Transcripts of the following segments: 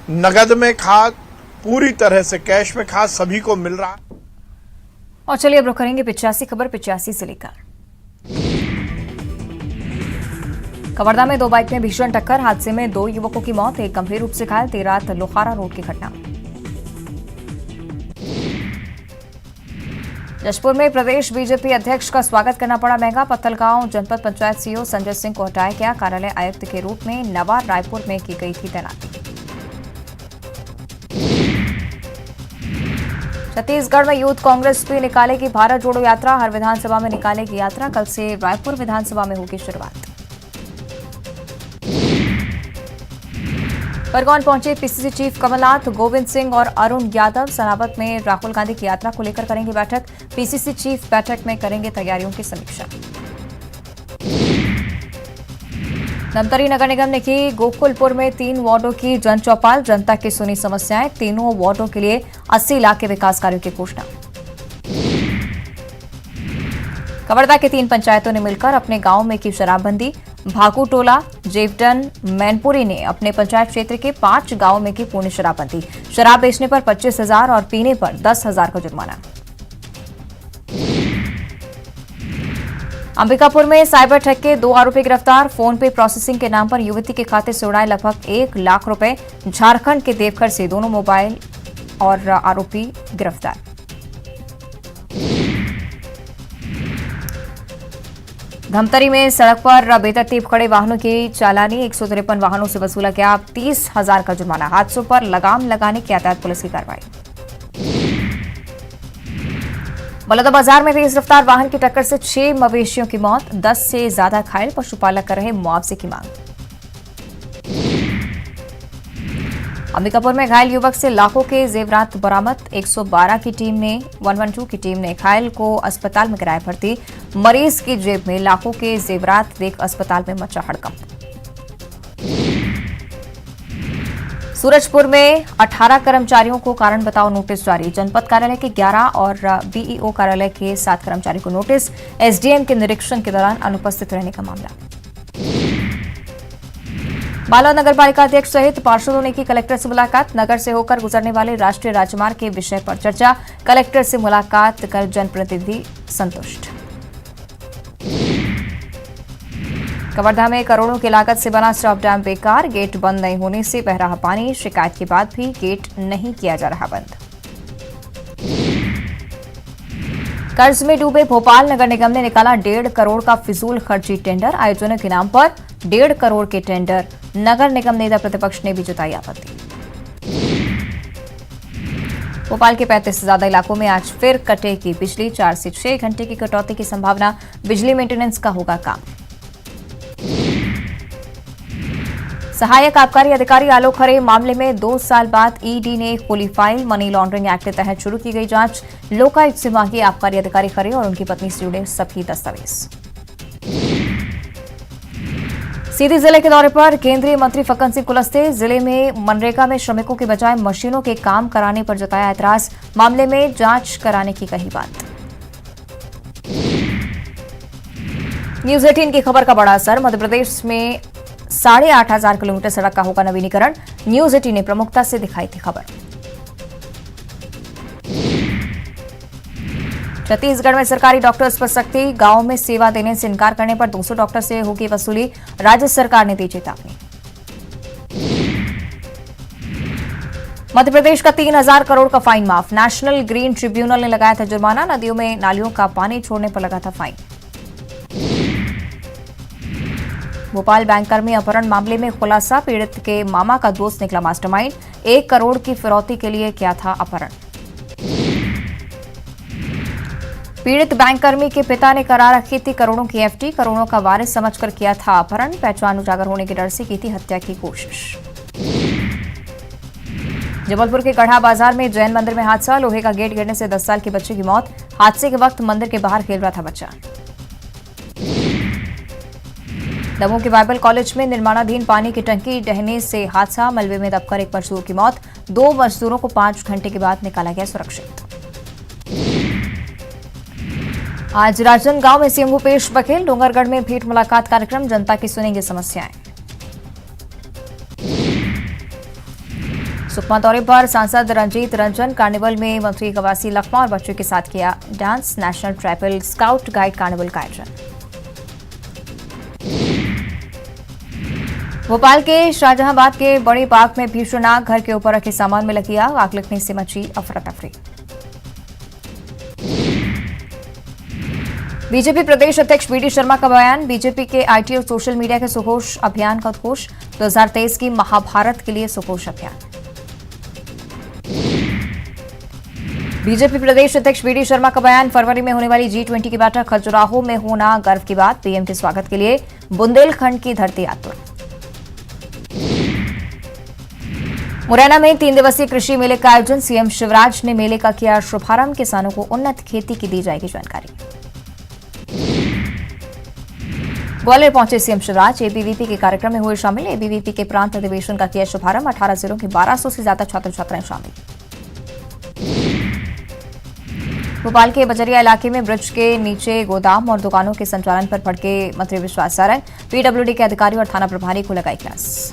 नगद में खाद, पूरी तरह से कैश में खाद सभी को मिल रहा है। और चलिए अब रुक करेंगे 85 खबर 85 से लेकर। कवर्धा में दो बाइक में भीषण टक्कर, हादसे में दो युवकों की मौत, एक गंभीर रूप से घायल। देर रात लोहारा रोड की घटना। जशपुर में प्रदेश बीजेपी अध्यक्ष का स्वागत करना पड़ा महंगा। पत्थलगांव जनपद पंचायत सीईओ संजय सिंह को हटाया गया। कार्यालय आयुक्त के रूप में नवा रायपुर में की गई थी तैनाती। छत्तीसगढ़ में यूथ कांग्रेस भी निकालेगी भारत जोड़ो यात्रा। हर विधानसभा में निकालेगी यात्रा। कल से रायपुर विधानसभा में होगी शुरुआत। खरगोन पहुंचे पीसीसी चीफ कमलनाथ, गोविंद सिंह और अरुण यादव सनावत में राहुल गांधी की यात्रा को लेकर करेंगे बैठक। पीसीसी चीफ बैठक में करेंगे तैयारियों की समीक्षा। धमतरी नगर निगम ने की गोकुलपुर में 3 वार्डों की जन चौपाल। जनता की सुनी समस्याएं, तीनों वार्डों के लिए 80 लाख के विकास कार्यों की घोषणा। कवर्धा के 3 पंचायतों ने मिलकर अपने गांव में की शराबबंदी। भागूटोला, जेवटन, मैनपुरी ने अपने पंचायत क्षेत्र के 5 गांवों में की पूर्ण शराबबंदी। शराब बेचने पर 25,000 और पीने पर 10,000 का जुर्माना। अंबिकापुर में साइबर ठग के 2 आरोपी गिरफ्तार। फोन पे प्रोसेसिंग के नाम पर युवती के खाते से उड़ाए लगभग 1 लाख रुपए। झारखंड के देवघर से दोनों मोबाइल और आरोपी गिरफ्तार। धमतरी में सड़क पर बेतरतीब खड़े वाहनों की चालानी। 153 वाहनों से वसूला गया 30,000 का जुर्माना। हादसों पर लगाम लगाने की यातायात पुलिस की कार्रवाई। बलौदाबाजार में तेज रफ्तार वाहन की टक्कर से 6 मवेशियों की मौत, 10 से ज्यादा घायल। पशुपालक कर रहे मुआवजे की मांग। अंबिकापुर में घायल युवक से लाखों के जेवरात बरामद। 112 की टीम ने 112 की टीम ने घायल को अस्पताल में कराया भर्ती। मरीज की जेब में लाखों के जेवरात देख अस्पताल में मचा हड़कंप। सूरजपुर में 18 कर्मचारियों को कारण बताओ नोटिस जारी। जनपद कार्यालय के 11 और बीईओ कार्यालय के 7 कर्मचारी को नोटिस। एसडीएम के निरीक्षण के दौरान अनुपस्थित रहने का मामला। बालोद नगर पालिका अध्यक्ष सहित पार्षदों ने की कलेक्टर से मुलाकात। नगर से होकर गुजरने वाले राष्ट्रीय राजमार्ग के विषय पर चर्चा। कलेक्टर से मुलाकात कर जनप्रतिनिधि संतुष्ट। कवर्धा में करोड़ों की लागत से बना स्टॉप डैम बेकार। गेट बंद नहीं होने से बह रहा पानी। शिकायत के बाद भी गेट नहीं किया जा रहा बंद। कर्ज में डूबे भोपाल नगर निगम ने निकाला 1.5 करोड़ का फिजूल खर्ची टेंडर। आयोजनों के नाम पर 1.5 करोड़ के टेंडर। नगर निगम नेता प्रतिपक्ष ने भी जताई आपत्ति। भोपाल के 35 से ज्यादा इलाकों में आज फिर कटेगी बिजली। 4 से 6 घंटे की कटौती की संभावना। बिजली मेंटेनेंस का होगा काम। सहायक आबकारी अधिकारी आलोक खरे मामले में 2 साल बाद ईडी ने खोली फाइल। मनी लॉन्ड्रिंग एक्ट के तहत शुरू की गई जांच। लोकायुक्त से मांगी आबकारी अधिकारी खरे और उनकी पत्नी से जुड़े सभी दस्तावेज। सीधी जिले के दौरे पर केंद्रीय मंत्री फक्कन सिंह कुलस्ते। जिले में मनरेगा में श्रमिकों के बजाय मशीनों के काम कराने पर जताया ऐतराज। मामले में जांच कराने की कही बात। न्यूज 18 की खबर का बड़ा असर। मध्य प्रदेश में 8,500 किलोमीटर सड़क का होगा नवीनीकरण। न्यूज 18 ने प्रमुखता से दिखाई थी खबर। छत्तीसगढ़ में सरकारी डॉक्टर्स पर सख्ती। गांव में सेवा देने से इनकार करने पर 200 डॉक्टर से होगी वसूली। राज्य सरकार ने दी चेतावनी। मध्य प्रदेश का 3,000 करोड़ का फाइन माफ। नेशनल ग्रीन ट्रिब्यूनल ने लगाया था जुर्माना। नदियों में नालियों का पानी छोड़ने पर लगा था फाइन। भोपाल बैंककर्मी अपहरण मामले में खुलासा। पीड़ित के मामा का दोस्त निकला मास्टरमाइंड। 1 करोड़ की फिरौती के लिए किया था अपहरण। पीड़ित बैंककर्मी के पिता ने करा रखी थी करोड़ों की एफडी। करोड़ों का वारिस समझकर किया था अपहरण। पहचान उजागर होने के डर से की थी हत्या की कोशिश। जबलपुर के गढ़ा बाजार में जैन मंदिर में हादसा। लोहे का गेट गिरने से 10 साल के बच्चे की मौत। हादसे के वक्त मंदिर के बाहर खेल रहा था बच्चा। दमोह के बाइबल कॉलेज में निर्माणाधीन पानी की टंकी ढहने से हादसा। मलबे में दबकर 1 मजदूर की मौत। 2 मजदूरों को 5 घंटे के बाद निकाला गया सुरक्षित। आज राजनांदगांव में सीएम भूपेश बघेल। डोंगरगढ़ में भेंट मुलाकात कार्यक्रम। जनता की सुनेंगे समस्याएं। सुकमा दौरे पर सांसद रंजीत रंजन कार्निवल में मंत्री कवासी लखमा और बच्चों के साथ किया dance. National tribal scout guide carnival का आयोजन। भोपाल के शाहजहांबाद के बड़े बाग में भीषण आग, घर के ऊपर रखे सामान में लगी आग लगने से मची अफरा तफरी। बीजेपी प्रदेश अध्यक्ष बीडी शर्मा का बयान, बीजेपी के आईटी और सोशल मीडिया के सुघोष अभियान का उद्घोष। 2023 की महाभारत के लिए सुघोष अभियान। बीजेपी प्रदेश अध्यक्ष बीडी शर्मा का बयान, फरवरी में होने वाली G20 की बैठक खजुराहो में होना गर्व की बात। पीएम के स्वागत के लिए बुंदेलखंड की धरती आतुर। मुरैना में 3 दिवसीय कृषि मेले का आयोजन, सीएम शिवराज ने मेले का किया शुभारंभ। किसानों को उन्नत खेती की दी जाएगी जानकारी। ग्वालियर पहुंचे सीएम शिवराज, एबीवीपी के कार्यक्रम में हुए शामिल। एबीवीपी के प्रांत अधिवेशन का किया शुभारंभ। 18 जिलों के 1200 से ज्यादा छात्र छात्राएं शामिल। भोपाल के बजरिया इलाके में ब्रिज के नीचे गोदाम और दुकानों के संचालन पर भड़के मंत्री विश्वास सारंग। पीडब्ल्यूडी के अधिकारी और थाना प्रभारी को लगाई क्लास।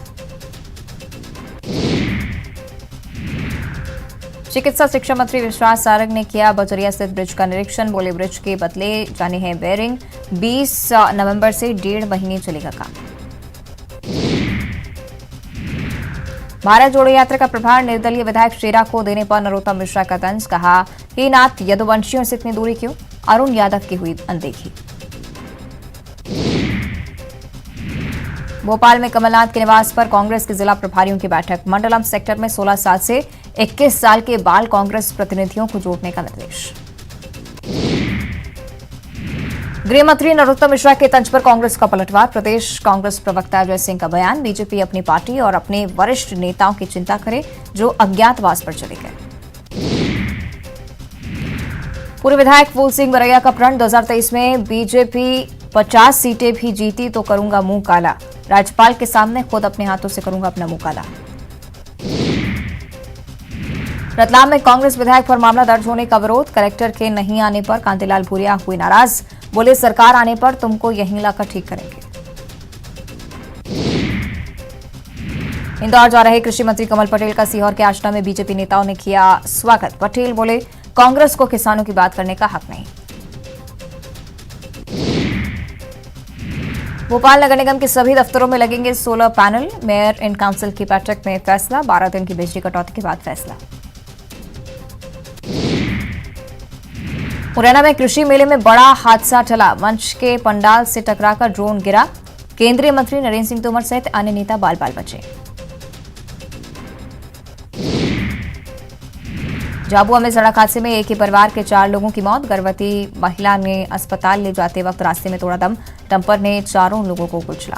चिकित्सा शिक्षा मंत्री विश्वास सारंग ने किया बजरिया स्थित ब्रिज का निरीक्षण। बोले ब्रिज के बदले जाने हैं बेयरिंग। 20 नवंबर से 1.5 महीने चलेगा काम। भारत जोड़ो यात्रा का प्रभार निर्दलीय विधायक शेरा को देने पर नरोत्तम मिश्रा का तंज। कहा, हे नाथ, यदुवंशियों से इतनी दूरी क्यों? अरुण यादव की हुई अनदेखी। भोपाल में कमलनाथ के निवास पर कांग्रेस के जिला प्रभारियों की बैठक। मंडलम सेक्टर में 16 साल से 21 साल के बाल कांग्रेस प्रतिनिधियों को जोड़ने का निर्देश। गृह मंत्री नरोत्तम मिश्रा के तंज पर कांग्रेस का पलटवार। प्रदेश कांग्रेस प्रवक्ता अजय सिंह का बयान, बीजेपी अपनी पार्टी और अपने वरिष्ठ नेताओं की चिंता करे जो अज्ञातवास पर चले गए। पूर्व विधायक फूल सिंह बरैया का प्रण, 2023 में बीजेपी 50 सीटें भी जीती तो करूंगा मुंह काला। राज्यपाल के सामने खुद अपने हाथों से करूंगा अपना मुंह काला। रतलाम में कांग्रेस विधायक पर मामला दर्ज होने का विरोध। कलेक्टर के नहीं आने पर कांतिलाल भूरिया हुए नाराज। बोले, सरकार आने पर तुमको यहीं लाकर ठीक करेंगे। इंदौर जा रहे कृषि मंत्री कमल पटेल का सीहोर के आष्टा में बीजेपी नेताओं ने किया स्वागत। पटेल बोले, कांग्रेस को किसानों की बात करने का हक नहीं। भोपाल नगर निगम के सभी दफ्तरों में लगेंगे solar panel. Mayor in council की बैठक में फैसला। 12 दिन की बिजली कटौती के बाद फैसला। मुरैना में कृषि मेले में बड़ा हादसा टला। मंच के पंडाल से टकराकर ड्रोन गिरा। केंद्रीय मंत्री नरेंद्र सिंह तोमर सहित अन्य नेता बाल बाल बचे। झाबुआ में सड़क हादसे में एक ही परिवार के 4 लोगों की मौत। गर्भवती महिला ने अस्पताल ले जाते वक्त रास्ते में तोड़ा दम। डंपर ने 4 लोगों को कुचला।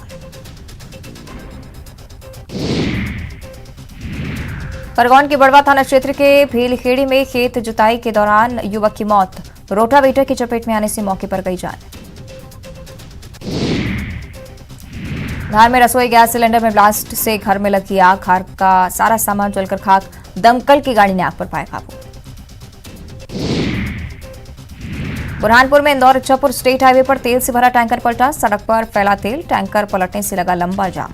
खरगोन के बड़वा थाना क्षेत्र के भेलखेड़ी में खेत जुताई के दौरान युवक की मौत। रोटावेटर की चपेट में आने से मौके पर गई जान। धार में रसोई गैस सिलेंडर में ब्लास्ट से घर में लगी आग। घर का सारा सामान जलकर खाक। दमकल की गाड़ी ने आग पर पाया काबू। बुरहानपुर में इंदौर इच्छापुर स्टेट हाईवे पर तेल से भरा टैंकर पलटा। सड़क पर फैला तेल। टैंकर पलटने से लगा लंबा जाम।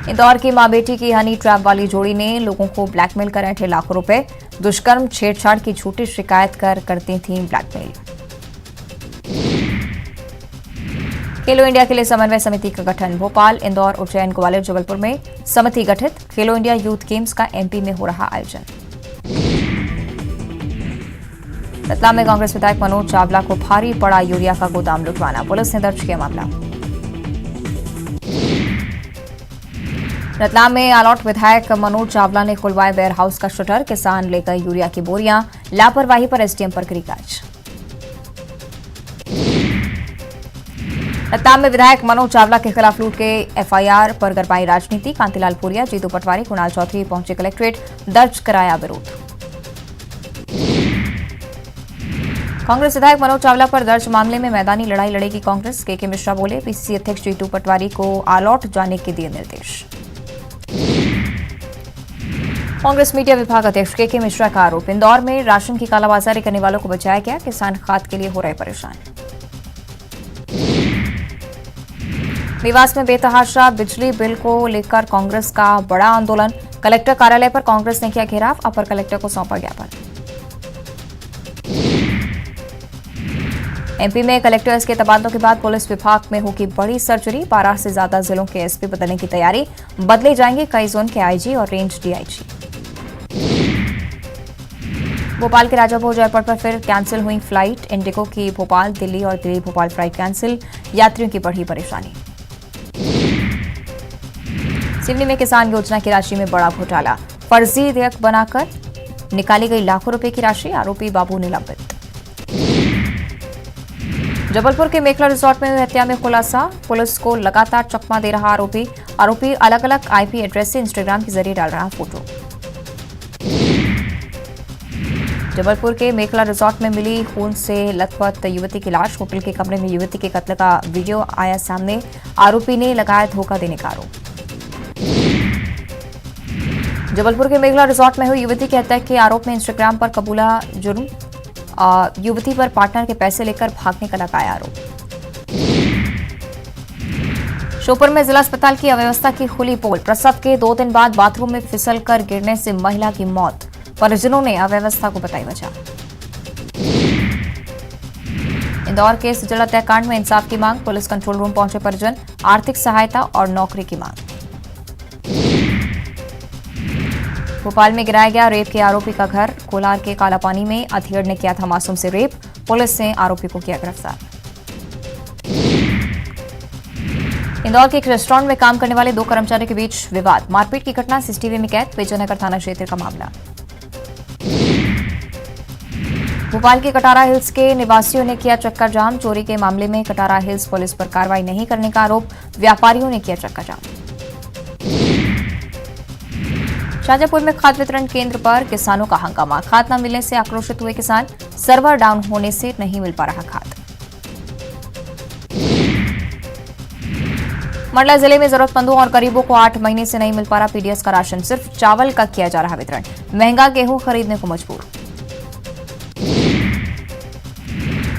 इंदौर की मां बेटी की हनी ट्रैप वाली जोड़ी ने लोगों को ब्लैकमेल कर रहे थे लाखों रुपए। दुष्कर्म छेड़छाड़ की झूठी शिकायत करती थी ब्लैकमेल। खेलो इंडिया के लिए समन्वय समिति का गठन। भोपाल, इंदौर, उज्जैन, ग्वालियर, जबलपुर में समिति गठित। खेलो इंडिया यूथ गेम्स का एमपी में हो रहा आयोजन। रतलाम में कांग्रेस विधायक मनोज चावला को भारी पड़ा यूरिया का गोदाम लुटवाना। पुलिस ने दर्ज किया मामला। रतलाम में आलौट विधायक मनोज चावला ने खुलवाया वेयर हाउस का शटर। किसान ले गए यूरिया की बोरियां। लापरवाही पर एसडीएम पर करी गाज। रतलाम में विधायक मनोज चावला के खिलाफ लूट के एफआईआर पर गरमाई राजनीति। कांतिलाल भूरिया, जीतू पटवारी, कुणाल चौधरी पहुंचे कलेक्ट्रेट। दर्ज कराया विरोध। कांग्रेस विधायक मनोज चावला पर दर्ज मामले में मैदानी लड़ाई लड़ेगी कांग्रेस। के मिश्रा बोले, पीसीसी अध्यक्ष जीतू पटवारी को आलौट जाने के दिए निर्देश। कांग्रेस मीडिया विभाग अध्यक्ष के मिश्रा का आरोप, इंदौर में राशन की कालाबाजारी करने वालों को बचाया गया। किसान खाद के लिए हो रहे परेशान। देवास में बेतहाशा बिजली बिल को लेकर कांग्रेस का बड़ा आंदोलन। कलेक्टर कार्यालय पर कांग्रेस ने किया घेराव, अपर कलेक्टर को सौंपा ज्ञापन। एमपी में कलेक्टर्स के तबादलों के बाद पुलिस विभाग में होगी बड़ी सर्जरी। 12 से ज्यादा जिलों के एसपी बदलने की तैयारी। बदले जाएंगे कई जोन के आईजी और रेंज डीआईजी। भोपाल के राजा भोज एयरपोर्ट पर फिर कैंसिल हुई फ्लाइट। इंडिगो की भोपाल दिल्ली और दिल्ली भोपाल फ्लाइट कैंसिल। यात्रियों की बढ़ी परेशानी। सिवनी में किसान योजना की राशि में बड़ा घोटाला। फर्जी देयक बनाकर निकाली गई लाखों रुपए की राशि। आरोपी बाबू निलंबित। जबलपुर के मेखला रिसोर्ट में हुई हत्या में खुलासा। पुलिस को लगातार चकमा दे रहा आरोपी अलग अलग आईपी एड्रेस से इंस्टाग्राम के जरिए डाल रहा फोटो। जबलपुर के मेखला रिसोर्ट में मिली खून से लथपथ युवती की लाश। होटल के कमरे में युवती के कत्ल का वीडियो आया सामने। आरोपी ने लगाया धोखा देने का आरोप। जबलपुर के मेखला रिसोर्ट में हुई युवती की हत्या के आरोप में इंस्टाग्राम पर कबूला जुर्म। युवती पर पार्टनर के पैसे लेकर भागने का लगाया आरोप। श्योपुर में जिला अस्पताल की अव्यवस्था की खुली पोल। प्रसव के 2 दिन बाद बाथरूम में फिसलकर गिरने से महिला की मौत। परिजनों ने अव्यवस्था को बताई वजह। इंदौर के सुजला हत्याकांड में इंसाफ की मांग। पुलिस कंट्रोल रूम पहुंचे परिजन। आर्थिक सहायता और नौकरी की मांग। भोपाल में गिराया गया रेप के आरोपी का घर। कोलार के कालापानी में अधेड़ ने किया था मासूम से रेप। पुलिस ने आरोपी को किया गिरफ्तार। इंदौर के एक रेस्टोरेंट में काम करने वाले 2 कर्मचारियों के बीच विवाद। मारपीट की घटना सीसीटीवी में कैद। विजयनगर थाना क्षेत्र का मामला। भोपाल के कटारा हिल्स के निवासियों ने किया चक्का जाम। चोरी के मामले में कटारा हिल्स पुलिस पर कार्रवाई नहीं करने का आरोप। व्यापारियों ने किया चक्का जाम। शाजापुर में खाद वितरण केंद्र पर किसानों का हंगामा। खाद न मिलने से आक्रोशित हुए किसान। सर्वर डाउन होने से नहीं मिल पा रहा खाद। मंडला जिले में जरूरतमंदों और गरीबों को 8 महीने से नहीं मिल पा रहा पीडीएस का राशन। सिर्फ चावल का किया जा रहा वितरण। महंगा गेहूं खरीदने को मजबूर।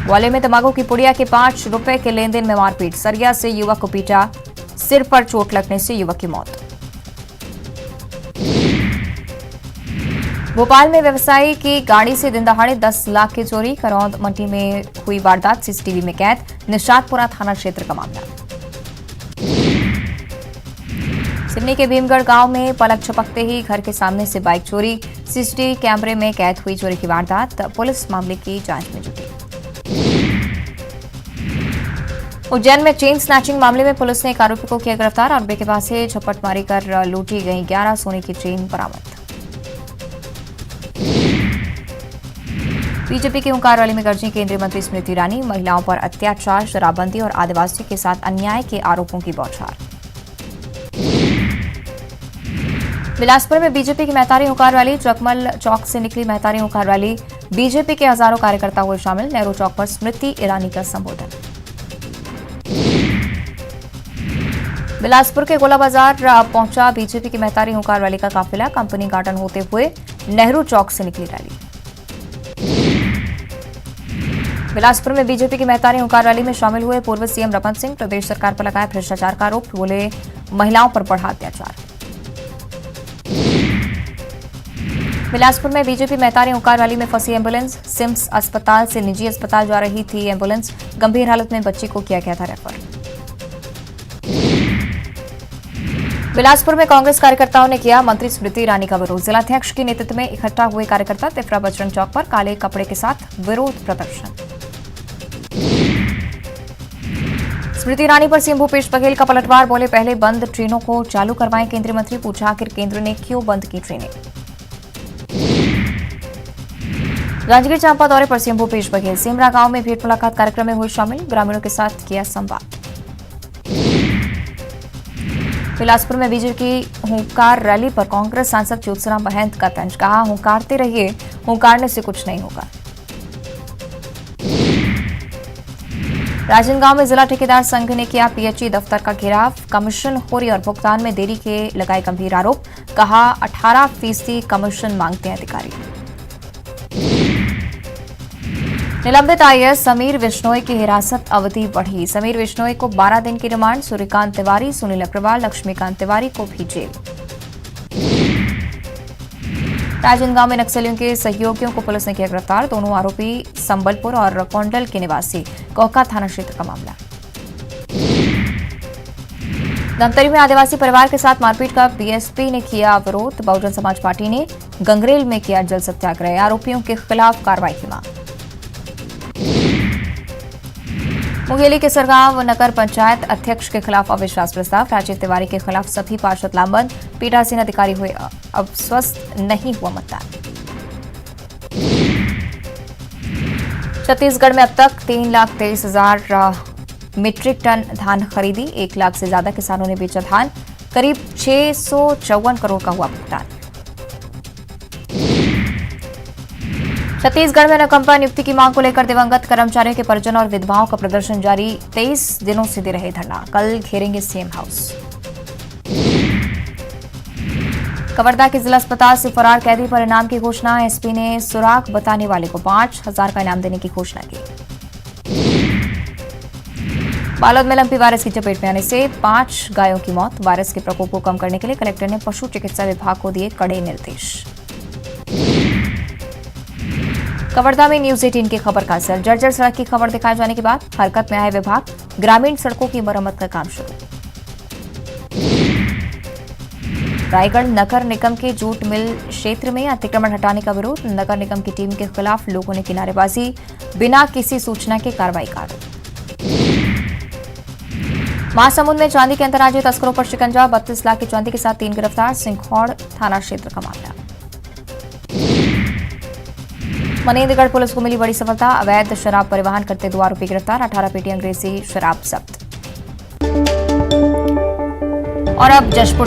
ग्वालियर में तंबाकू की पुड़िया के 5 रुपए के लेन देन में मारपीट। सरिया से युवक को पीटा। सिर पर चोट लगने से युवक की मौत। भोपाल में व्यवसायी की गाड़ी से दिन दहाड़े 10 लाख की चोरी। करौंद मंडी में हुई वारदात सीसीटीवी में कैद। निशातपुरा थाना क्षेत्र का मामला। सिवनी के भीमगढ़ गांव में पलक झपकते ही घर के सामने से बाइक चोरी। सीसीटीवी कैमरे में कैद हुई चोरी की वारदात। पुलिस मामले की जांच में जुटी। उज्जैन में चेन स्नैचिंग मामले में पुलिस ने एक आरोपी को किया गिरफ्तार। आरोपी के पास से झपटमारी कर लूटी गई 11 सोने की चेन बरामद। बीजेपी की ओंकार रैली में गरजी केंद्रीय मंत्री स्मृति ईरानी। महिलाओं पर अत्याचार, शराबबंदी और आदिवासियों के साथ अन्याय के आरोपों की बौछार। बिलासपुर में बीजेपी की महतारी ओंकार रैली। जगमल चौक से निकली महतारी ओंकार रैली। बीजेपी के हजारों कार्यकर्ता हुए शामिल। नेहरू चौक पर स्मृति ईरानी का संबोधन। बिलासपुर के गोला बाजार पहुंचा बीजेपी की महतारी ओंकार रैली का काफिला। कंपनी गार्डन होते हुए नेहरू चौक से निकली रैली। बिलासपुर में बीजेपी की महतारी ओंकार रैली में शामिल हुए पूर्व सीएम रमन सिंह। प्रदेश सरकार पर लगाया भ्रष्टाचार का आरोप। बोले महिलाओं पर बढ़ा अत्याचार। बिलासपुर में बीजेपी महतारी ओंकार रैली में फंसी एम्बुलेंस। सिम्स अस्पताल से निजी अस्पताल जा रही थी एम्बुलेंस। गंभीर हालत में बच्ची को किया गया था रेफर। बिलासपुर में कांग्रेस कार्यकर्ताओं ने किया मंत्री स्मृति ईरानी का विरोध। जिलाध्यक्ष के नेतृत्व में इकट्ठा हुए कार्यकर्ता तिफरा बजरंग चौक पर काले कपड़े के साथ विरोध प्रदर्शन। स्मृति ईरानी पर सीएम भूपेश बघेल का पलटवार। बोले पहले बंद ट्रेनों को चालू करवाएं केंद्रीय मंत्री। पूछा आखिर केंद्र ने क्यों बंद की ट्रेनें। जांजगीर चांपा दौरे पर सीएम भूपेश बघेल। सेमरा गांव में भेंट मुलाकात कार्यक्रम में हुए शामिल। ग्रामीणों के साथ किया संवाद। बिलासपुर में बीजेपी की हुंकार रैली पर कांग्रेस सांसद ज्योत्सराम महंत का तंज। कहा हुंकारते रहिए, हुंकारने से कुछ नहीं होगा। राजनांदगांव में जिला ठेकेदार संघ ने किया पीएचई दफ्तर का घेराव। कमीशन खोरी और भुगतान में देरी के लगाए गंभीर आरोप। कहा 18% कमीशन मांगते हैं अधिकारी। निलंबित आईएएस समीर बिश्नोई की हिरासत अवधि बढ़ी। समीर बिश्नोई को 12 दिन की रिमांड। सूर्यकांत तिवारी, सुनील अग्रवाल, लक्ष्मीकांत तिवारी को भी जेल। राजनांदगांव में नक्सलियों के सहयोगियों को पुलिस ने किया गिरफ्तार। दोनों आरोपी संबलपुर और कोंडल के निवासी। कोहका थाना क्षेत्र का मामला। धमतरी में आदिवासी परिवार के साथ मारपीट का बीएसपी ने किया विरोध। बहुजन समाज पार्टी ने गंगरेल में किया जल सत्याग्रह। आरोपियों के खिलाफ कार्रवाई की मांग। मुंगेली के सरगांव नगर पंचायत अध्यक्ष के खिलाफ अविश्वास प्रस्ताव। राजीव तिवारी के खिलाफ सभी पार्षद लामबंद। पीठासीन अधिकारी हुए अस्वस्थ, नहीं हुआ मतदान। छत्तीसगढ़ में अब तक 3,23,000 मीट्रिक टन धान खरीदी। 1 लाख से ज्यादा किसानों ने बेचा धान। करीब 654 करोड़ का हुआ भुगतान। छत्तीसगढ़ में अनुकंपा नियुक्ति की मांग को लेकर दिवंगत कर्मचारियों के परिजन और विधवाओं का प्रदर्शन जारी। 23 दिनों से दे रहे धरना। कल घेरेंगे सीएम हाउस। कवर्धा के जिला अस्पताल से फरार कैदी पर इनाम की घोषणा। एसपी ने सुराग बताने वाले को 5,000 का इनाम देने की घोषणा की। बालोद में लंपी वायरस की चपेट में आने से 5 गायों की मौत। वायरस के प्रकोप को कम करने के लिए कलेक्टर ने पशु चिकित्सा विभाग को दिए कड़े निर्देश। कवर्धा में न्यूज 18 की खबर का असर। जर्जर सड़क की खबर दिखाए जाने के बाद हरकत में आए विभाग। ग्रामीण सड़कों की मरम्मत का काम शुरू। रायगढ़ नगर निगम के जूट मिल क्षेत्र में अतिक्रमण हटाने का विरोध। नगर निगम की टीम के खिलाफ लोगों ने की नारेबाजी। बिना किसी सूचना के कार्रवाई का आरोप। महासमुंद में चांदी के अंतर्राज्यीय तस्करों पर शिकंजा। 32 लाख की चांदी के साथ 3 गिरफ्तार। सिंघौड़ थाना क्षेत्र का मामला। मनेन्द्रगढ़ पुलिस को मिली बड़ी सफलता। अवैध शराब परिवहन करते 2 आरोपी गिरफ्तार। 18 पेटी अंग्रेजी शराब जब्त। और अब जशपुर